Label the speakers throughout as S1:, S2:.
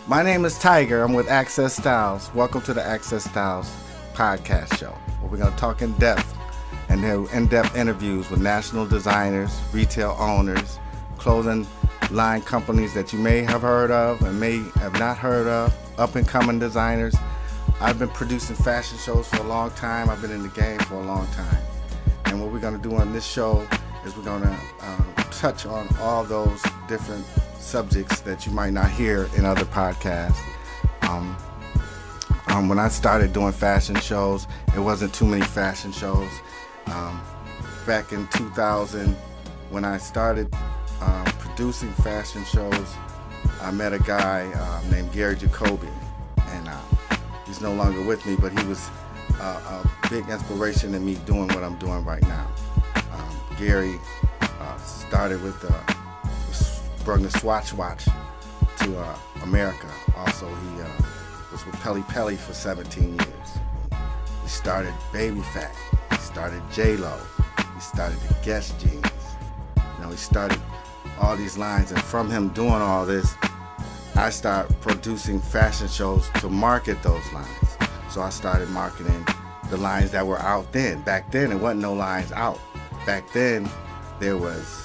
S1: My name is Tiger. I'm with Access Styles. Welcome to the Access Styles podcast show, where we're going to talk in depth and do in-depth interviews with national designers, retail owners, clothing line companies that you may have heard of and may have not heard of, up-and-coming designers. I've been producing fashion shows for a long time. I've been in the game for a long time. And what we're going to do on this show is we're going to touch on all those different subjects that you might not hear in other podcasts. When I started doing fashion shows, it wasn't too many fashion shows. Back in 2000, when I started producing fashion shows, I met a guy named Gary Jacoby, and he's no longer with me, but he was a big inspiration in me doing what I'm doing right now. Gary started with brought the Swatch watch to America. Also, he was with Pelly for 17 years. He started Baby Fat. He started J-Lo. He started the Guess jeans. He started all these lines, and from him doing all this, I started producing fashion shows to market those lines. So I started marketing the lines that were out then. Back then, there wasn't no lines out. Back then, there was,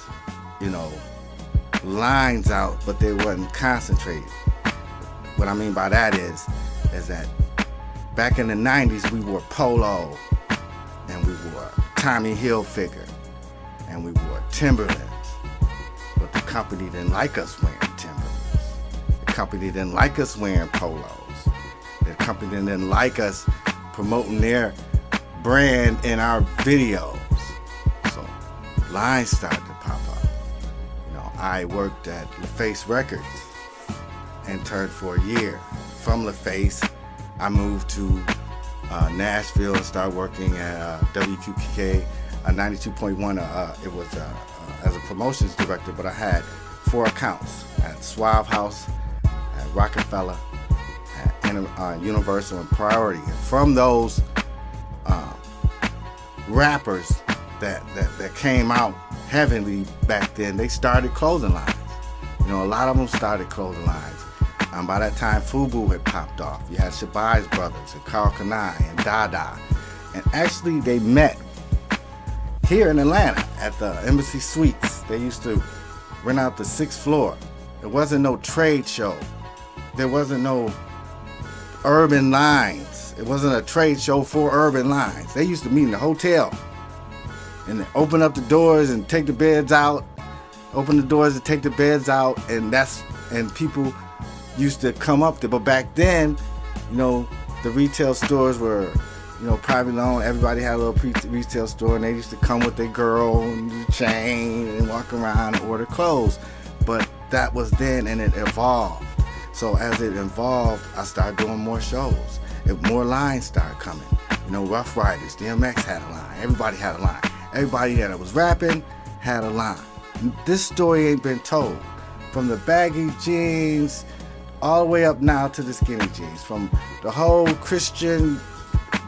S1: lines out, but they wasn't concentrated. What I mean by that is that back in the 90s, we wore Polo, and we wore Tommy Hilfiger, and we wore Timberlands. But the company didn't like us wearing Timberlands. The company didn't like us wearing Polos. The company didn't like us promoting their brand in our videos. So lines started to pop up. I worked at LaFace Records, interned for a year. From LaFace, I moved to Nashville and started working at WQPK 92.1. It was as a promotions director, but I had 4 accounts at Suave House, at Rockefeller, at Universal, and Priority. And from those rappers that came out heavily back then, they started clothing lines. A lot of them started clothing lines. By that time, FUBU had popped off. You had Shabazz Brothers and Karl Kani and Dada. And actually, they met here in Atlanta at the Embassy Suites. They used to rent out the 6th floor. There wasn't no trade show. There wasn't no urban lines. It wasn't a trade show for urban lines. They used to meet in the hotel and open up the doors and take the beds out. Open the doors and take the beds out, and people used to come up there. But back then, the retail stores were, privately owned. Everybody had a little retail store, and they used to come with their girl and the chain and walk around and order clothes. But that was then, and it evolved. So as it evolved, I started doing more shows. More lines started coming. Rough Riders, DMX had a line. Everybody had a line. Everybody that was rapping had a line. This story ain't been told. From the baggy jeans all the way up now to the skinny jeans. From the whole Christian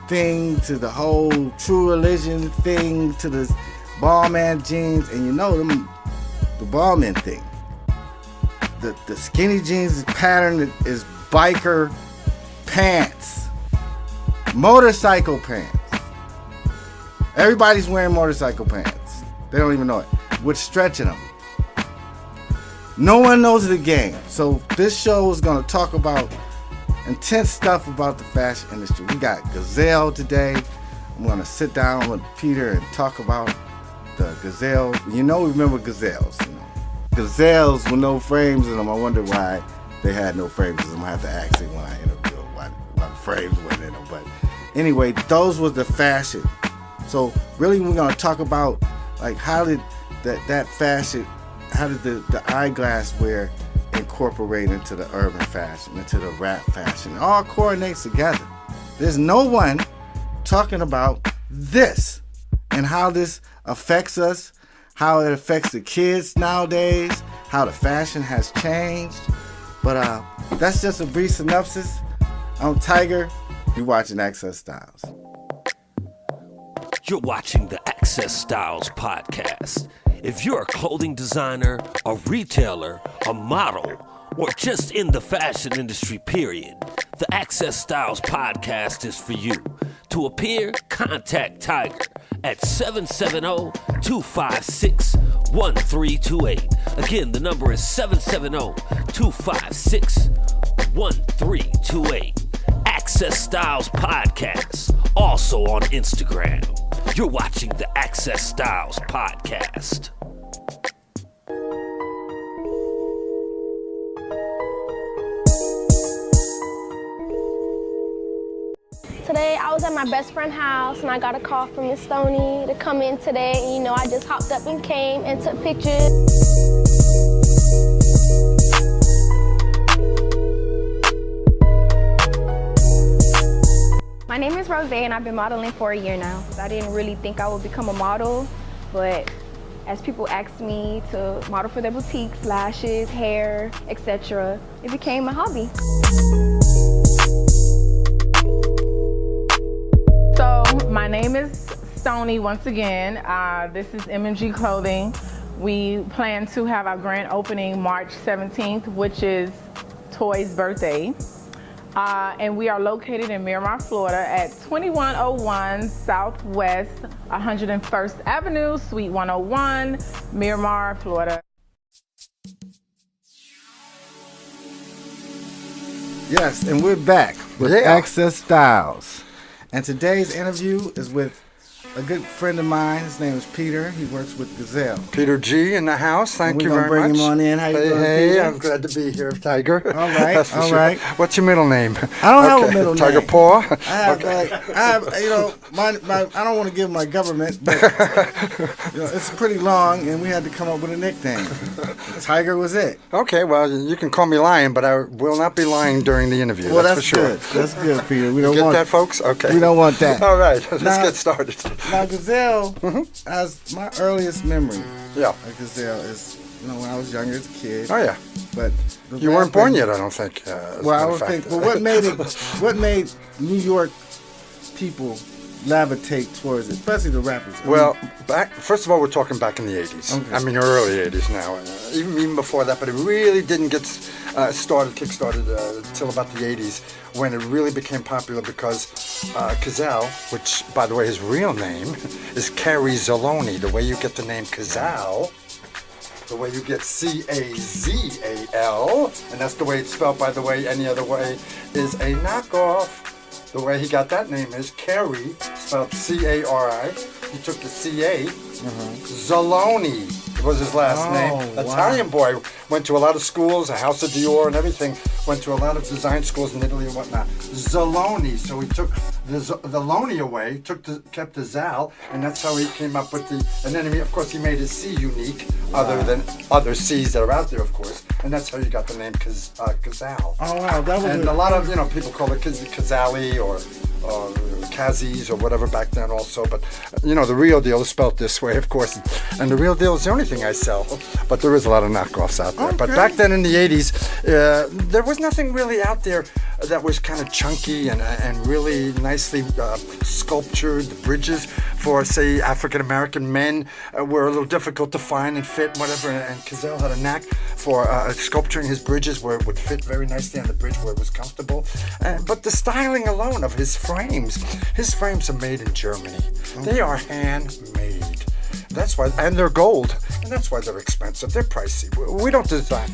S1: thing to the whole True Religion thing to the Ballman jeans. And the Ballman thing. The skinny jeans pattern is biker pants. Motorcycle pants. Everybody's wearing motorcycle pants. They don't even know it. With stretch in them. No one knows the game. So this show is going to talk about intense stuff about the fashion industry. We got Cazal today. I'm going to sit down with Peter and talk about the Cazal. Remember Cazals. Cazals with no frames in them. I wonder why they had no frames in them. I have to ask him when I interview why the frames went in them. But anyway, those was the fashion. So really we're going to talk about how did that fashion, how did the eyeglass wear incorporate into the urban fashion, into the rap fashion? It all coordinates together. There's no one talking about this and how this affects us, how it affects the kids nowadays, how the fashion has changed. But that's just a brief synopsis. I'm Tiger. You're watching Access Styles.
S2: You're watching the Access Styles podcast. If you're a clothing designer, a retailer, a model, or just in the fashion industry, period, the Access Styles podcast is for you. To appear, contact Tiger at 770-256-1328. Again, the number is 770-256-1328. Access Styles Podcast, also on Instagram. You're watching the Access Styles Podcast.
S3: Today, I was at my best friend's house and I got a call from Miss Stoney to come in today. And, you know, I just hopped up and came and took pictures.
S4: My name is Rose and I've been modeling for a year now. I didn't really think I would become a model, but as people asked me to model for their boutiques, lashes, hair, etc., it became a hobby.
S5: So my name is Stoney once again. This is MMG Clothing. We plan to have our grand opening March 17th, which is Toy's birthday. And we are located in Miramar, Florida at 2101 Southwest 101st Avenue, Suite 101, Miramar, Florida.
S1: Yes, and we're back with Access Styles. And today's interview is with a good friend of mine. His name is Peter. He works with Cazal.
S6: Peter G. in the house. Thank you very much.
S1: We're going to bring him on in. How you doing,
S6: Hey,
S1: Peter?
S6: I'm glad to be here, Tiger.
S1: All right,
S6: That's for
S1: all
S6: sure.
S1: right.
S6: What's your middle name?
S1: I don't have a middle name.
S6: Tiger Paw?
S1: I have, you know, my I don't want to give my government, but you know, it's pretty long, and we had to come up with a nickname. Tiger was it.
S6: Okay, well, you can call me lying, but I will not be lying during the interview.
S1: Well,
S6: that's
S1: that's
S6: for sure.
S1: good. That's good, Peter. We don't
S6: Get
S1: want
S6: that, folks? Okay.
S1: We don't want that.
S6: All right, let's
S1: Now-
S6: get started.
S1: Now, Cazal, as my earliest memory
S6: Yeah.
S1: of Cazal is, you know, when I was younger as a kid.
S6: Oh, yeah.
S1: But the
S6: You weren't born
S1: rapping-
S6: yet, I don't think. As a
S1: Well, I
S6: matter
S1: don't
S6: of fact.
S1: think. But what made New York people gravitate towards it, especially the rappers? I
S6: Well,
S1: mean,
S6: first of all, we're talking back in the 80s.
S1: Okay.
S6: I mean, early 80s now. Even before that, but it really didn't get kick-started until about the 80s when it really became popular because Cazal, which, by the way, his real name is Carrie Zaloni. The way you get the name Cazal, the way you get C-A-Z-A-L, and that's the way it's spelled, by the way, any other way is a knockoff. The way he got that name is Carrie, spelled C-A-R-I. He took the C-A. Zaloni was his last name.
S1: wow.
S6: Italian boy, went to a lot of schools, a House of Dior and everything. Went to a lot of design schools in Italy and whatnot. Zaloni. So he took the Loni away, kept the Zal, and that's how he came up with the. And then of course he made his C unique, other than other C's that are out there, of course. And that's how you got the name Cazal.
S1: oh wow, that was
S6: And a lot of people call it Cazali or Kazis or whatever back then also, but the real deal is spelled this way, of course, and the real deal is the only thing I sell, but there is a lot of knockoffs out there. But
S1: Okay.
S6: back then in the 80s, there was nothing really out there that was kind of chunky and really nicely sculptured. The bridges for, say, African American men were a little difficult to find and fit, whatever, and Cazal had a knack for sculpturing his bridges where it would fit very nicely on the bridge where it was comfortable. But the styling alone of his frames are made in Germany. They are handmade. That's why, and they're gold, and that's why they're expensive. They're pricey. We don't design.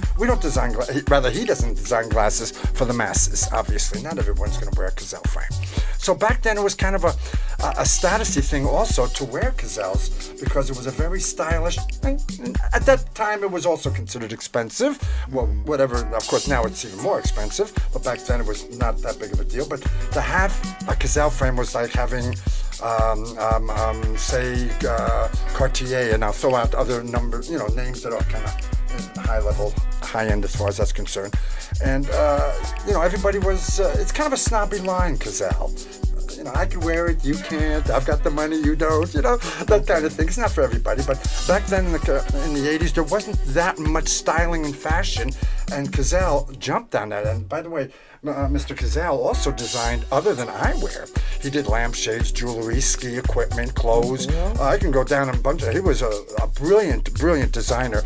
S6: Rather, he doesn't design glasses for the masses. Obviously, not everyone's going to wear a Cazal frame. So back then, it was kind of a statusy thing also to wear Cazals because it was a very stylish. And at that time, it was also considered expensive. Well, whatever. Of course, now it's even more expensive. But back then, it was not that big of a deal. But to have a Cazal frame was like having, say, Cartier, and I'll throw out other names that are kind of high level, high end as far as that's concerned. And everybody was. It's kind of a snobby line, Cazal. I can wear it, you can't. I've got the money, you don't. That kind of thing. It's not for everybody. But back then in the 80s, there wasn't that much styling and fashion And Cazal jumped on that. And by the way, Mr. Cazal also designed other than eyewear. He did lampshades, jewelry, ski equipment, clothes. I can go down a bunch. He was a brilliant, brilliant designer.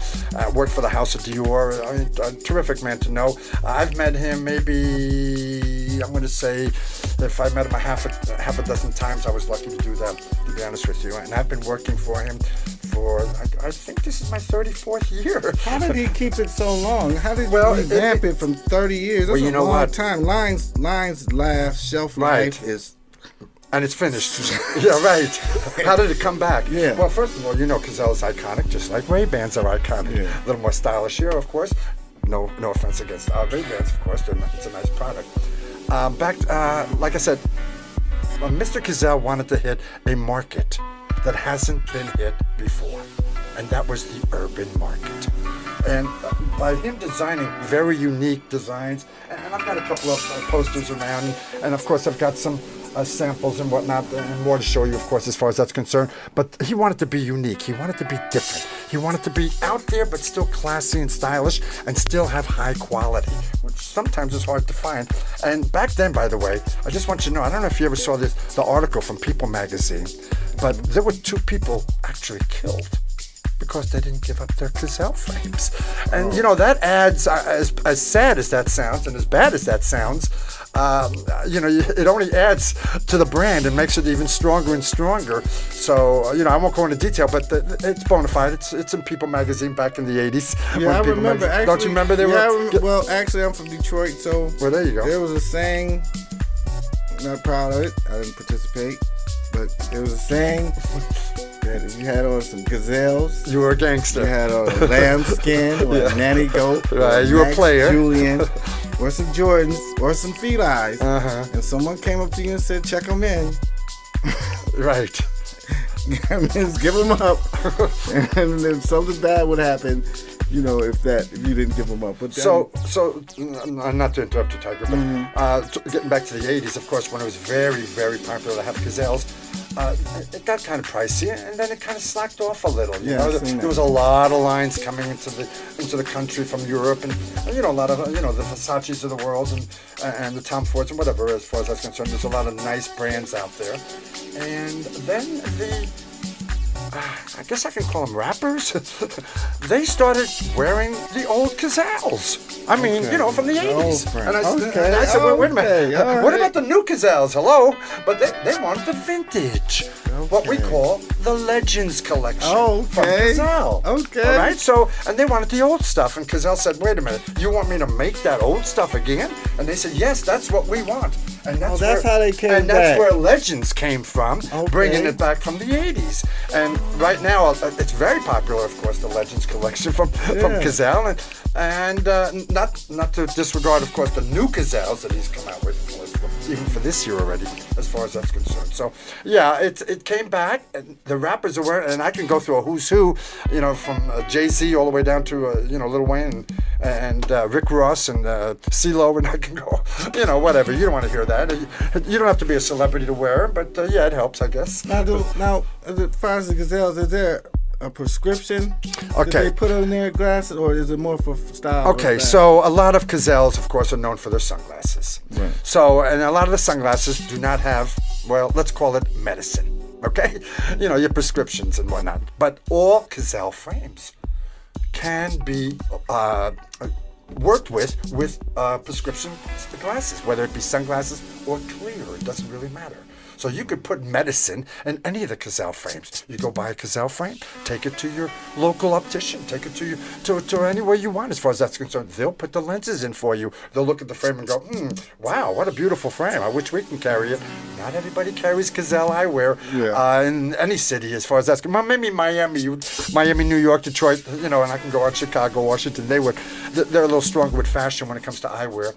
S6: Worked for the House of Dior. A terrific man to know. I've met him maybe, I'm going to say, if I met him a half a dozen times, I was lucky to do that, to be honest with you. And I've been working for him for, I think this is my 34th year.
S1: How did he keep it so long? How did
S6: Well,
S1: he revamp it from 30 years? That's
S6: you
S1: a
S6: know
S1: long
S6: what?
S1: time. Lines last, shelf life is...
S6: And it's finished. Yeah, right. How did it come back?
S1: Yeah.
S6: Well, first of all, Cazal is iconic, just like Ray-Bans are iconic.
S1: Yeah.
S6: A little more stylish here, of course. No offense against Ray-Bans, of course. It's a nice product. Like I said, Mr. Cazal wanted to hit a market that hasn't been hit before, and that was the urban market. And by him designing very unique designs, and I've got a couple of posters around, and of course I've got some samples and whatnot, and more to show you, of course, as far as that's concerned. But he wanted to be unique. He wanted to be different. He wanted to be out there, but still classy and stylish, and still have high quality, which sometimes is hard to find. And back then, by the way, I just want you to know, I don't know if you ever saw the article from People magazine, but there were 2 people actually killed because they didn't give up their Cazal frames. And, that adds, as sad as that sounds and as bad as that sounds, it only adds to the brand and makes it even stronger and stronger. So, I won't go into detail, but it's bona fide. It's in People magazine back in the 80s.
S1: Yeah, I remember. Actually,
S6: don't you remember they were?
S1: Well, actually, I'm from Detroit, so...
S6: Well, there you go.
S1: There was a saying, not proud of it, I didn't participate, but there was a saying that if you had on some Cazals,
S6: you were a gangster.
S1: You had on a lambskin or a nanny goat,
S6: right? You were a player.
S1: Julian, or some Jordans, or some Felines, and someone came up to you and said, check them in.
S6: Right.
S1: Give them up. And then something bad would happen, if you didn't give them up. But
S6: so not to interrupt you, Tiger, but getting back to the 80s, of course, when it was very, very popular to have Cazals, it got kind of pricey, and then it kind of slacked off a little. There was a lot of lines coming into the country from Europe, and a lot of the Versace's of the world, and the Tom Fords and whatever. As far as that's concerned, there's a lot of nice brands out there, and then I guess I can call them rappers. They started wearing the old Cazals. I mean, from the 80s. And I said, wait a minute. What about the new Cazals? Hello? But they wanted the vintage. What we call the Legends collection from Cazal.
S1: Okay.
S6: All right? So, and they wanted the old stuff. And Cazal said, wait a minute. You want me to make that old stuff again? And they said, yes, that's what we want. And that's
S1: how they came back.
S6: And that's where Legends came from, bringing it back from the 80s. And right now, it's very popular, of course, the Legends collection from Cazal. And not to disregard, of course, the new Cazals that he's come out with, even for this year already, as far as that's concerned. So, yeah, it came back, and the rappers are wearing, and I can go through a who's who, from Jay-Z all the way down to, Lil Wayne and Rick Ross and CeeLo, and I can go, whatever. You don't want to hear that. You don't have to be a celebrity to wear it, but yeah, it helps, I guess.
S1: Now, as far as the Cazals, is there a prescription that they put on their glasses, or is it more for style?
S6: Okay, so a lot of Cazals, of course, are known for their sunglasses.
S1: Right.
S6: So, and a lot of the sunglasses do not have, well, let's call it medicine, okay? Your prescriptions and whatnot. But all Cazal frames can be worked with prescription glasses, whether it be sunglasses or clear. It doesn't really matter. So you could put medicine in any of the Cazal frames. You go buy a Cazal frame, take it to your local optician, take it to anywhere you want as far as that's concerned. They'll put the lenses in for you. They'll look at the frame and go, wow, what a beautiful frame. I wish we can carry it. Not everybody carries Cazal eyewear in any city as far as that's concerned. Maybe Miami, New York, Detroit, and I can go out Chicago, Washington. They're a little stronger with fashion when it comes to eyewear.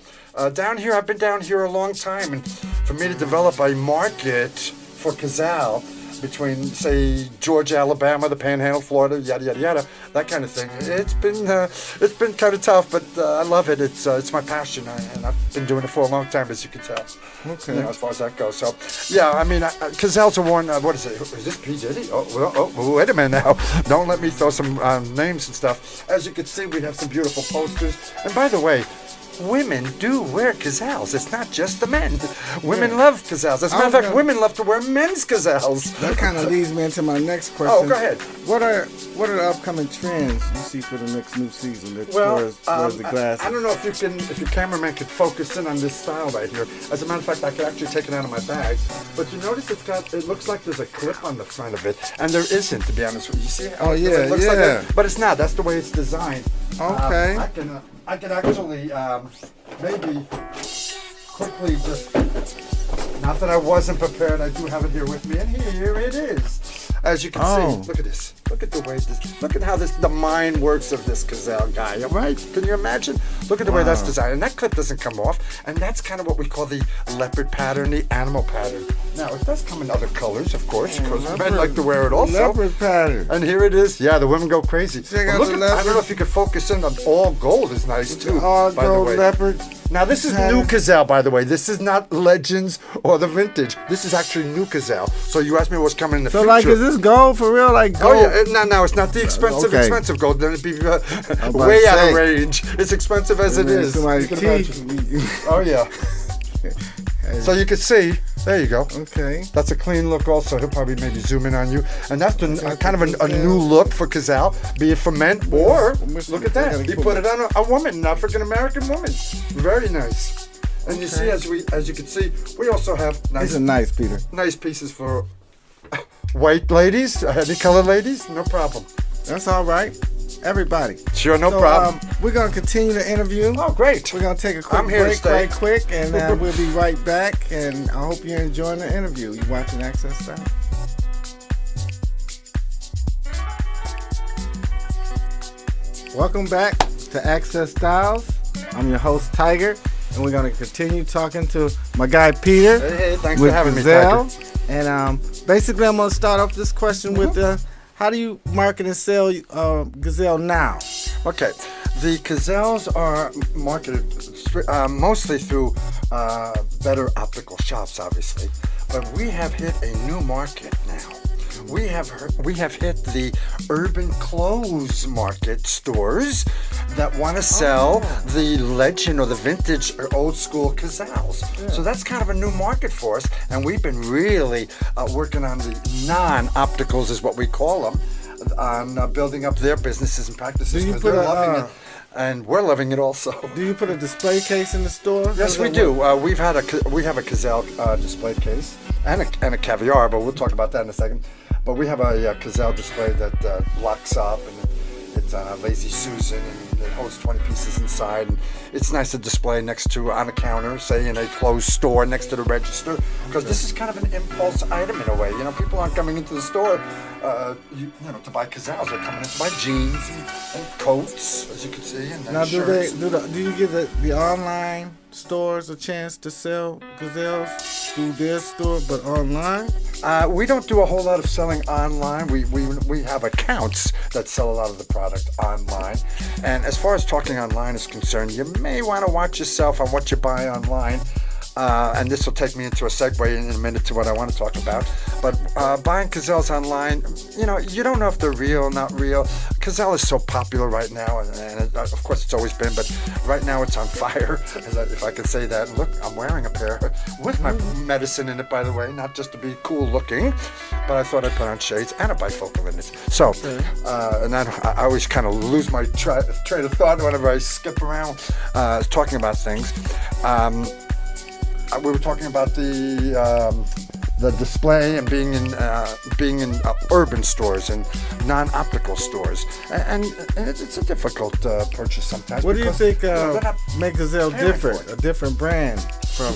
S6: Down here, I've been down here a long time, and for me to develop a market for Cazal, between, say, Georgia, Alabama, the Panhandle, Florida, yada yada yada, that kind of thing. It's been kind of tough, but I love it. It's my passion, and I've been doing it for a long time, as you can tell.
S1: Okay.
S6: You know, as far as that goes. So, yeah, I mean, Cazal's are worn. What is it? Is this P Diddy? Oh, wait a minute now. Don't let me throw some names and stuff. As you can see, we have some beautiful posters. And by the way, women do wear Cazals. It's not just the men. Women love Cazals. As a matter of fact, women love to wear men's Cazals.
S1: That kind of leads me into my next question.
S6: Oh, go ahead.
S1: What are the upcoming trends you see for the next new season? Towards the glasses?
S6: I don't know if your cameraman could focus in on this style right here. As a matter of fact, I could actually take it out of my bag. But you notice it looks like there's a clip on the front of it, and there isn't, to be honest with you. You see?
S1: Oh yeah,
S6: it looks like that, but it's not. That's the way it's designed.
S1: Okay.
S6: I can actually maybe quickly just. Not that I wasn't prepared. I do have it here with me, and here it is. As you can see, look at this. Look at the way this. Look at how the mind works of this Cazal guy. Right? Can you imagine? Look at the way that's designed, and that clip doesn't come off. And that's kind of what we call the leopard pattern, the animal pattern. Now it does come in other colors, of course, because men like to wear it also.
S1: Leopard pattern.
S6: And here it is. Yeah, the women go crazy.
S1: Check out
S6: Look
S1: the
S6: at,
S1: leopard.
S6: I don't know if you could focus in on all gold. Is nice too.
S1: All
S6: by the
S1: gold
S6: way.
S1: leopard.
S6: Now this is new Cazal, by the way. This is not Legends or the vintage. This is actually new Cazal. So you asked me what's coming in the
S1: So
S6: future.
S1: like, is this gold for real? Like gold?
S6: Oh yeah, no, it's not the expensive gold. Then it'd be way out of range. It's expensive as it is.
S1: Somebody's
S6: You can imagine.
S1: teeth.
S6: Oh yeah. So you can see. There you go.
S1: Okay.
S6: That's a clean look also. He'll probably maybe zoom in on you. And that's kind of a new look for Cazal, be it for men or, look at that. He put it on a woman, an African-American woman. Very nice. And you see, as you can see, we also have
S1: These are nice, Peter.
S6: nice pieces for white ladies, any color ladies, no problem.
S1: That's all right. Everybody.
S6: Sure, no problem.
S1: We're going to continue the interview.
S6: Oh, great.
S1: We're going to take a quick
S6: I'm here to
S1: break
S6: stay.
S1: right quick, and we'll be right back. And I hope you're enjoying the interview. You're watching Access Style. Welcome back to Access Styles. I'm your host, Tiger, and we're going to continue talking to my guy, Peter.
S6: Hey, thanks
S1: with
S6: for having
S1: Cazal.
S6: me, Tiger.
S1: And basically, I'm going to start off this question with how do you market and sell Cazal now?
S6: Okay, the Cazals are marketed mostly through better optical shops, obviously, but we have hit a new market now. We have hit the urban clothes market stores that want to sell the legend or the vintage or old school Cazals. Yeah. So that's kind of a new market for us, and we've been really working on the non-opticals, is what we call them, on building up their businesses and practices, because they're loving it. And we're loving it also.
S1: Do you put a display case in the store?
S6: Yes, we do. We have a Cazal display case and a caviar, but we'll talk about that in a second. But we have a Cazal display that locks up, and it's Lazy Susan, and it holds 20 pieces inside. And it's nice to display next to on a counter, say in a closed store next to the register, because this is kind of an impulse item in a way. You know, people aren't coming into the store, to buy Cazals. They're coming in to buy jeans and coats, as you can see, and
S1: now,
S6: shirts.
S1: do you give the online stores a chance to sell Cazals through their store, but online?
S6: We don't do a whole lot of selling online. We have accounts that sell a lot of the product online. And as far as talking online is concerned, you may want to watch yourself on what you buy online. And this will take me into a segue in a minute to what I want to talk about. But buying Cazals online, you don't know if they're real or not real. Cazal is so popular right now, and of course it's always been, but right now it's on fire, if I can say that. Look, I'm wearing a pair with my medicine in it, by the way, not just to be cool looking, but I thought I'd put on shades and a bifocal in it. So, and I always kind of lose my train of thought whenever I skip around talking about things. We were talking about the display and being in urban stores and non-optical stores, and it's a difficult purchase sometimes.
S1: What do you think
S6: they're not
S1: make Cazal
S6: caring
S1: different,
S6: for
S1: a different brand from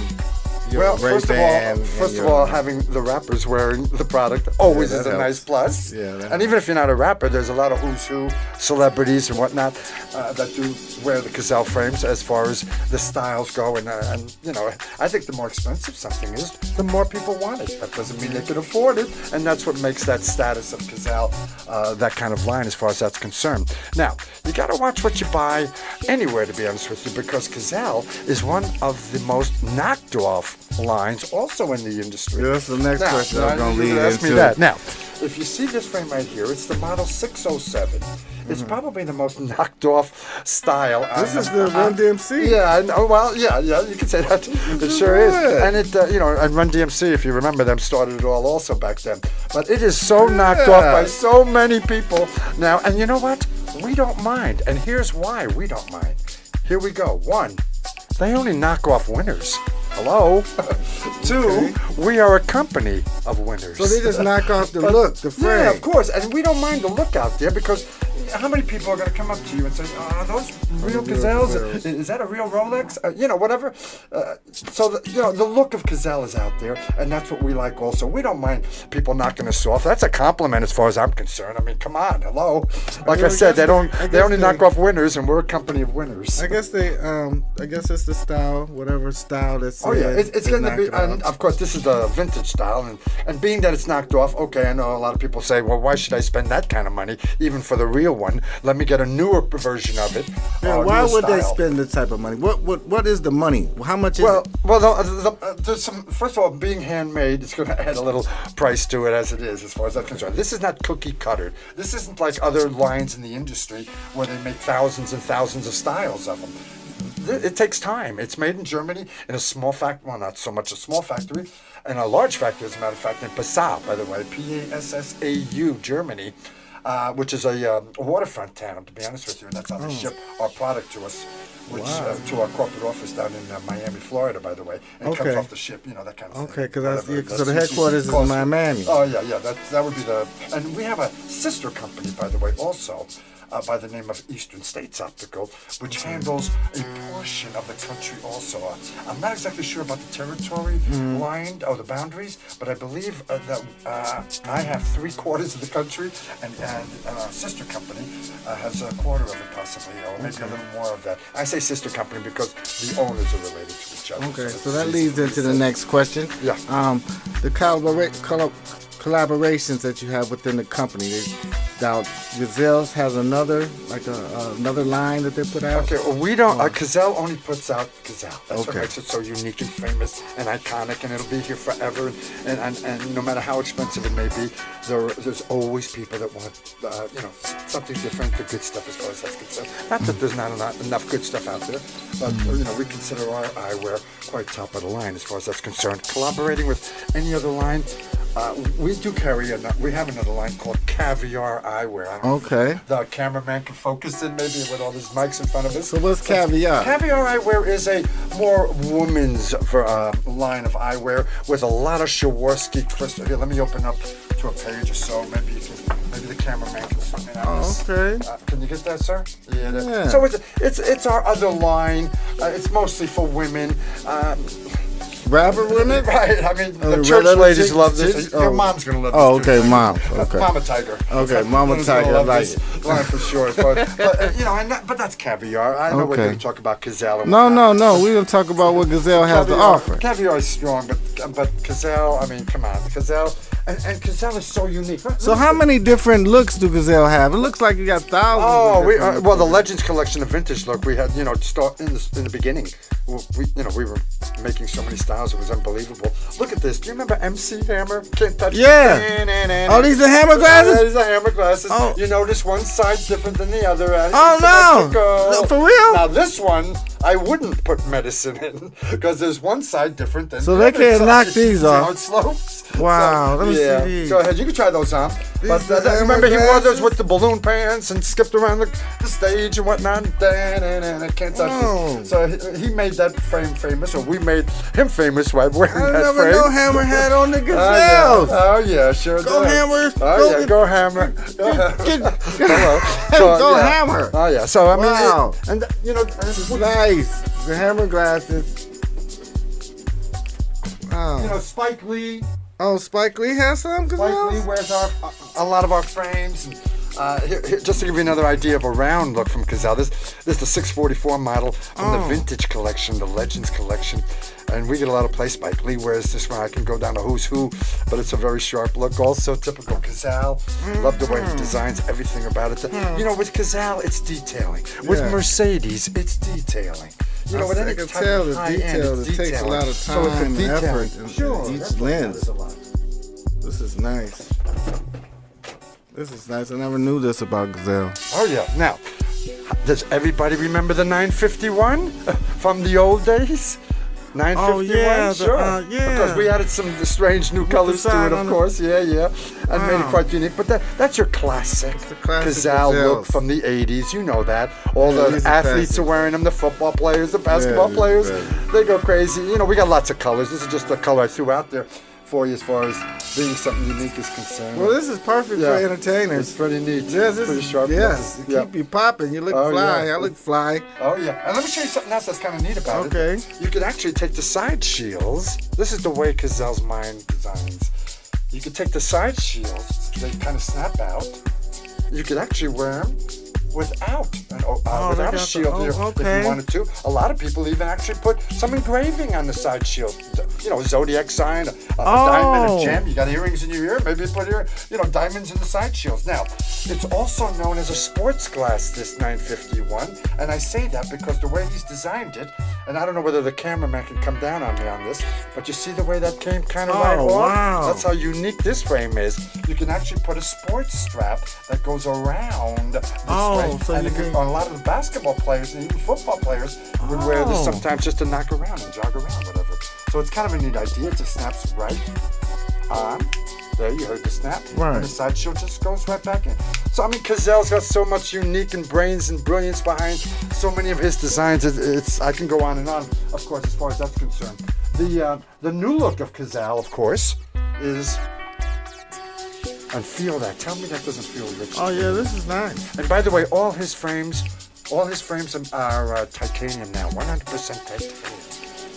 S1: your Ray-Ban.
S6: First of all, having the rappers wearing the product always
S1: that
S6: is a
S1: helps.
S6: nice plus.
S1: Yeah, that
S6: and even if you're not a rapper, there's a lot of who's who celebrities and whatnot that do wear the Cazal frames as far as the styles go. And you know, I think the more expensive something is, the more people want it. That doesn't mean they can afford it, and that's what makes that status of Cazal that kind of line as far as that's concerned. Now, you got to watch what you buy anywhere, to be honest with you, because Cazal is one of the most knocked off lines also in the industry.
S1: That's the next question I'm going to lead
S6: ask me
S1: into.
S6: that. Now, if you see this frame right here, it's the model 607. It's probably the most knocked off style.
S1: This is the Run DMC.
S6: Yeah, I know. Well, yeah, you can say that. It sure is. And it, you know, and Run DMC, if you remember them, started it all also back then. But it is so knocked off by so many people now. And you know what? We don't mind. And here's why we don't mind. Here we go. One, they only knock off winners. Hello? Two, we are a company of winners.
S1: So they just knock off the look, the frame.
S6: Yeah, of course. And we don't mind the look out there because how many people are going to come up to you and say, are those real Cazals? Is that a real Rolex? You know, whatever. So, the look of Cazal is out there, and that's what we like also. We don't mind people knocking us off. That's a compliment as far as I'm concerned. I mean, come on, hello. Like I said, they only knock off winners, and we're a company of winners.
S1: I guess I guess it's the style, whatever style that's.
S6: Oh yeah, it's going to be, and of course this is the vintage style, and being that it's knocked off, okay, I know a lot of people say, well, why should I spend that kind of money even for the real one? Let me get a newer version of it.
S1: Yeah, why would they spend this type of money? What is the money? How much is it?
S6: Well, there's some. First of all, being handmade, it's going to add a little price to it as it is, as far as that's concerned. This is not cookie cutter. This isn't like other lines in the industry where they make thousands and thousands of styles of them. It takes time. It's made in Germany in a small factory. Well, not so much a small factory, and a large factory, as a matter of fact, in Passau, by the way, Passau, Germany, which is a waterfront town, to be honest with you. And that's how they ship our product to us, which to our corporate office down in Miami, Florida, by the way. And it comes off the ship, that kind of thing.
S1: Okay, because so the headquarters is in Miami.
S6: Oh, yeah. That would be and we have a sister company, by the way, also. By the name of Eastern States Optical, which handles a portion of the country also. I'm not exactly sure about the territory line or the boundaries, but I believe that I have 3/4 of the country, and our sister company has a quarter of it possibly, or maybe a little more of that. I say sister company because the owners are related to each other.
S1: Okay, so that leads into the next question.
S6: Yeah.
S1: The collaborations that you have within the company. Now, Cazal has another line that they put out?
S6: Okay, well, we don't, Cazal only puts out Cazal. That's what makes it so unique and famous and iconic, and it'll be here forever. And no matter how expensive it may be, there's always people that want, something different, the good stuff as far as that's concerned. Not that there's not enough good stuff out there, but, we consider our eyewear quite top of the line as far as that's concerned. Collaborating with any other line, we do we have another line called Caviar Eyewear. I don't know if the cameraman can focus in maybe with all these mics in front of us.
S1: So what's Caviar?
S6: Caviar Eyewear is a more woman's line of eyewear with a lot of Swarovski crystal. Here, let me open up to a page or so. Maybe the cameraman can zoom in on this.
S1: Okay.
S6: Can you get that, sir? Yeah. So it's our other line. It's mostly for women.
S1: Rapper women?
S6: Right. I mean, the church ladies love this. Your mom's going to love this.
S1: Oh, okay, mom. Okay.
S6: Mama Tiger.
S1: Okay, Mama Tiger. I like it.
S6: Line for sure. But that's Caviar. I know we're going to talk about Cazal.
S1: No. We're going to talk about what Cazal has to offer.
S6: Caviar is strong, but Cazal, I mean, come on. Cazal, and Cazal is so unique.
S1: So how many different looks do Cazal have? It looks like you got thousands.
S6: Oh, well, the Legends collection of vintage look, we had, start in the beginning. We were making so many styles. It was unbelievable. Look at this. Do you remember MC Hammer? Can't touch.
S1: Yeah. Oh, these are hammer glasses?
S6: Yeah, these are hammer glasses.
S1: Oh.
S6: You notice one side's different than the other.
S1: Oh, no. For real?
S6: Now, this one, I wouldn't put medicine in because there's one side different than
S1: so
S6: the other.
S1: So they can't knock these off.
S6: See how it slopes?
S1: Wow. Let me see these.
S6: Go ahead. You can try those on. But remember, he wore those with the balloon pants and skipped around the stage and whatnot. I can't touch this. So he made that frame famous, or we made him famous by wearing that frame.
S1: I never know Hammer had on the Gazelles.
S6: Oh, yeah, sure.
S1: Go Hammer.
S6: Oh, yeah, go Hammer. Go
S1: Hammer.
S6: Oh, yeah. So, I mean,
S1: wow.
S6: This
S1: is nice. The hammer glasses. Oh.
S6: You know, Spike Lee.
S1: Oh, Spike Lee has some
S6: Spike Lee
S1: Cazals?
S6: wears a lot of our frames. And, here, just to give you another idea of a round look from Cazal, this is the 644 model from the Vintage collection, the Legends collection. And we get a lot of play. Spike Lee wears this one. I can go down to who's who, but it's a very sharp look. Also typical Cazal. Love the way he designs everything about it. You know, with Cazal, it's detailing. With
S1: Yeah.
S6: Mercedes, it's detailing. You know, with
S1: I
S6: any
S1: can
S6: type
S1: tell
S6: of
S1: the
S6: high end,
S1: detail.
S6: it's
S1: It takes a
S6: detailing.
S1: lot of
S6: So it's a
S1: time and
S6: detailing.
S1: effort in
S6: Sure,
S1: each
S6: that's what
S1: lens.
S6: matters a lot.
S1: This is nice. This is nice. I never knew this about Cazal.
S6: Oh yeah. Now, does everybody remember the 951 from the old days? 951,
S1: Oh, yeah,
S6: sure.
S1: yeah.
S6: Because we added some strange new colors to
S1: sign
S6: it, of
S1: on
S6: course. Yeah. And made it quite unique. But that's your classic,
S1: the classic
S6: Cazal look
S1: Cazals.
S6: from the 80s. You know that. All
S1: Yeah,
S6: the
S1: these are
S6: athletes are
S1: classics.
S6: wearing them. The football players, the basketball
S1: Yeah,
S6: players.
S1: yeah.
S6: They go crazy. You know, we got lots of colors. This is just the color I threw out there for you as far as being something unique is concerned.
S1: Well, this is perfect
S6: Yeah.
S1: for entertainers.
S6: It's pretty neat.
S1: Yes, this
S6: pretty
S1: is
S6: sharp.
S1: yes.
S6: Yeah.
S1: Keep you popping. You look
S6: Oh,
S1: fly.
S6: yeah.
S1: I look fly.
S6: Oh yeah, and let me show you something else that's kind of neat about it.
S1: Okay.
S6: You can actually take the side shields. This is the way Cazal's mind designs. You could take the side shields. They kind of snap out. You could actually wear them without
S1: they
S6: without a
S1: got the-
S6: shield here if
S1: okay.
S6: you wanted to. A lot of people even actually put some engraving on the side shield. You know, zodiac sign, a diamond, a gem. You got earrings in your ear. Maybe put your, diamonds in the side shields. Now, it's also known as a sports glass, this 951, and I say that because the way he's designed it, and I don't know whether the cameraman can come down on me on this, but you see the way that came kind of right off?
S1: Wow.
S6: That's how unique this frame is. You can actually put a sports strap that goes around this way.
S1: So
S6: And
S1: you
S6: it could-
S1: can-
S6: a lot of the basketball players and even football players would wear this
S1: Oh.
S6: sometimes just to knock around and jog around, whatever. So it's kind of a neat idea. It just snaps right on. There, you heard the snap.
S1: Right.
S6: And the side shield just goes right back in. So, I mean, Cazal's got so much unique and brains and brilliance behind so many of his designs. It's I can go on and on, of course, as far as that's concerned. The new look of Cazal, of course, is... And feel that. Tell me that doesn't feel rich.
S1: Oh yeah, this is nice.
S6: And by the way, all his frames are titanium now, 100% titanium.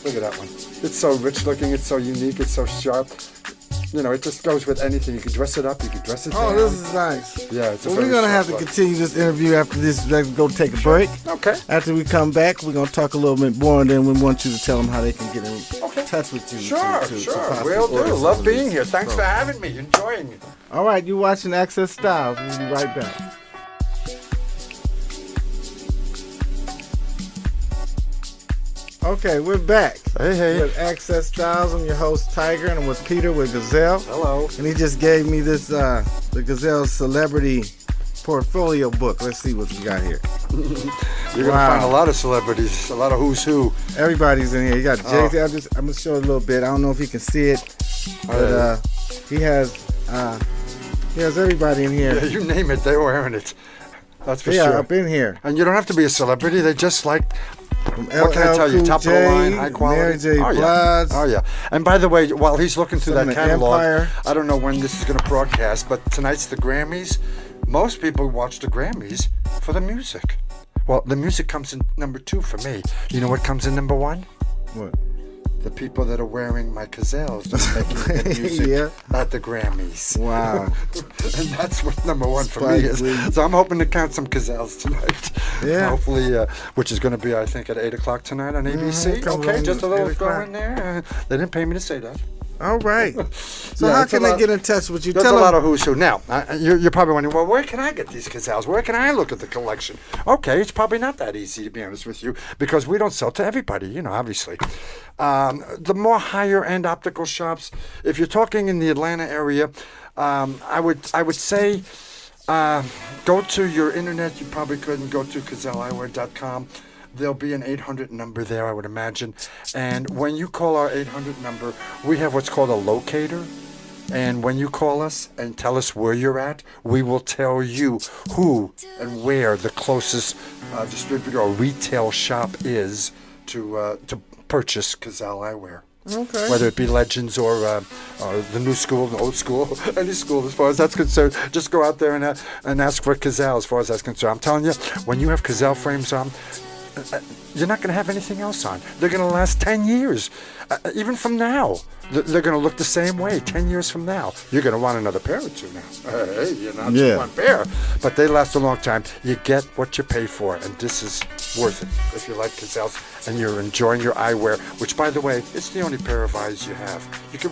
S6: Look at that one. It's so rich looking, it's so unique, it's so sharp. You know, it just goes with anything. You can dress it up, you can dress it down.
S1: Oh, this is nice.
S6: Yeah, it's a
S1: Well, we're
S6: very
S1: gonna have
S6: sharp
S1: to
S6: look.
S1: continue this interview after this. Let's go take a break.
S6: Okay.
S1: After we come back, we're gonna talk a little bit more, and then we want you to tell them how they can get in
S6: Okay.
S1: touch with you.
S6: Sure,
S1: to
S6: sure.
S1: possibly
S6: Will do.
S1: order some
S6: Love
S1: of
S6: being
S1: these.
S6: here. Thanks
S1: So-
S6: for having me. Enjoying it.
S1: All right, you watching Access Styles. We'll be right back. Okay, we're back.
S6: Hey.
S1: With Access Styles. I'm your host, Tiger, and I'm with Peter with Cazal.
S6: Hello.
S1: And he just gave me this, the Cazal Celebrity Portfolio book. Let's see what we got here.
S6: You're
S1: Wow.
S6: gonna find a lot of celebrities, a lot of who's who.
S1: Everybody's in here. You got
S6: Oh.
S1: Jay-Z. I'm gonna show it a little bit. I don't know if you can see it, but he has everybody in here.
S6: Yeah, you name it, they're wearing it. That's for
S1: Yeah,
S6: sure.
S1: up in here.
S6: And you don't have to be a celebrity. They just like,
S1: From
S6: what can I
S1: LL
S6: tell you?
S1: Cool
S6: Top of the
S1: J,
S6: line, high quality.
S1: Mary J.
S6: Oh, yeah.
S1: Blige.
S6: Oh yeah. And by the way, while he's looking through
S1: Some
S6: that
S1: of the
S6: catalog,
S1: Empire.
S6: I don't know when this is going to broadcast, but tonight's the Grammys. Most people watch the Grammys for the music. Well, the music comes in number 2 for me. You know what comes in number 1?
S1: What?
S6: The people that are wearing my Cazals and making the music
S1: Yeah.
S6: at the Grammys.
S1: Wow.
S6: And that's what number 1 for
S1: Spike
S6: me is.
S1: Lee.
S6: So I'm hoping to count some Cazals tonight.
S1: Yeah.
S6: Hopefully, which is going to be, I think, at 8 o'clock tonight on ABC.
S1: comes
S6: Okay,
S1: on
S6: just a
S1: at
S6: little
S1: 8
S6: throw
S1: o'clock.
S6: in there. They didn't pay me to say that.
S1: All right. So
S6: Yeah,
S1: how
S6: it's a
S1: can they
S6: lot-
S1: get in touch with you?
S6: There's
S1: Tell
S6: a
S1: them.
S6: lot of who's who. Now, you're probably wondering, well, where can I get these Cazals? Where can I look at the collection? Okay, it's probably not that easy, to be honest with you, because we don't sell to everybody, obviously. The more higher-end optical shops, if you're talking in the Atlanta area, I would say go to your internet. You probably couldn't go to CazalEyewear.com. There'll be an 800 number there, I would imagine. And when you call our 800 number, we have what's called a locator. And when you call us and tell us where you're at, we will tell you who and where the closest distributor or retail shop is to purchase Cazal eyewear.
S1: Okay.
S6: Whether it be Legends or the new school, the old school, any school as far as that's concerned, just go out there and ask for Cazal as far as that's concerned. I'm telling you, when you have Cazal frames on, you're not going to have anything else on. They're going to last 10 years. Even from now, they're going to look the same way 10 years from now. You're going to want another pair or two now. Hey, you're not just one pair. But they last a long time. You get what you pay for, and this is worth it. If you like Cazals and you're enjoying your eyewear, which, by the way, it's the only pair of eyes you have. You can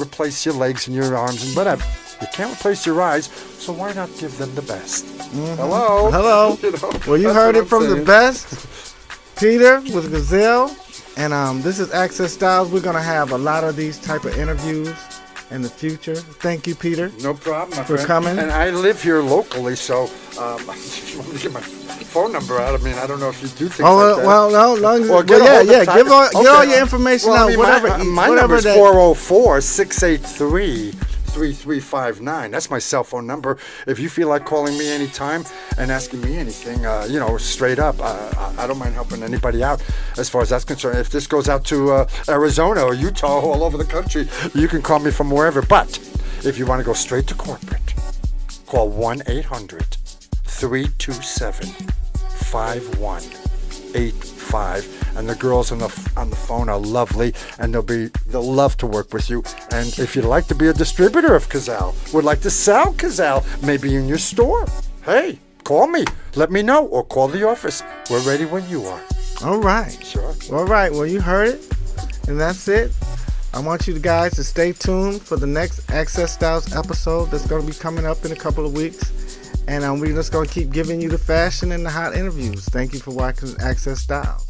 S6: replace your legs and your arms and whatever. You can't replace your eyes, so why not give them the best? Hello? You know,
S1: Well, you heard it from the best. Peter with Cazal. And this is Access Styles. We're going to have a lot of these type of interviews in the future. Thank you, Peter.
S6: No problem, my
S1: for
S6: friend.
S1: coming.
S6: And I live here locally, so if you want me to get my phone number out, I mean, I don't know if you do things like that.
S1: Well, no, long as
S6: Or
S1: give all your information
S6: well,
S1: out.
S6: I mean,
S1: Whatever.
S6: my number is 404-683-3359. That's my cell phone number. If you feel like calling me anytime and asking me anything, straight up, I don't mind helping anybody out as far as that's concerned. If this goes out to Arizona or Utah, all over the country, you can call me from wherever. But if you want to go straight to corporate, call 1-800-327-5185. And the girls on the phone are lovely, and they'll love to work with you. And if you'd like to be a distributor of Cazal, would like to sell Cazal, maybe in your store, hey, call me, let me know, or call the office. We're ready when you are.
S1: All right.
S6: Sure.
S1: All right. Well, you heard it, and that's it. I want you guys to stay tuned for the next Access Styles episode that's going to be coming up in a couple of weeks. And we're just going to keep giving you the fashion and the hot interviews. Thank you for watching Access Styles.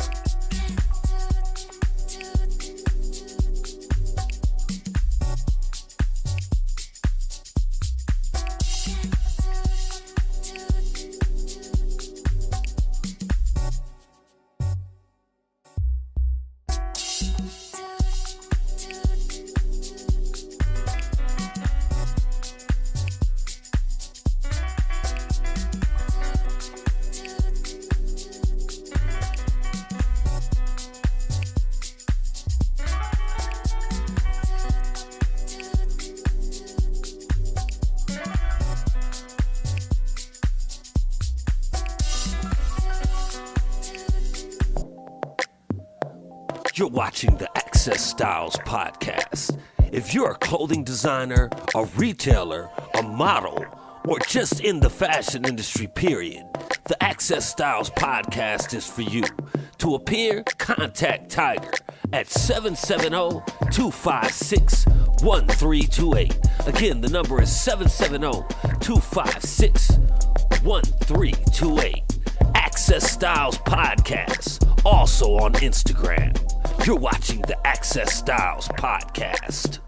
S2: You're watching the Access Styles podcast. If you're a clothing designer, a retailer, a model, or just in the fashion industry, period, the Access Styles podcast is for you. To appear, contact Tiger at 770-256-1328. Again, the number is 770-256-1328. Access Styles Podcast, also on Instagram. You're watching the Access Styles Podcast.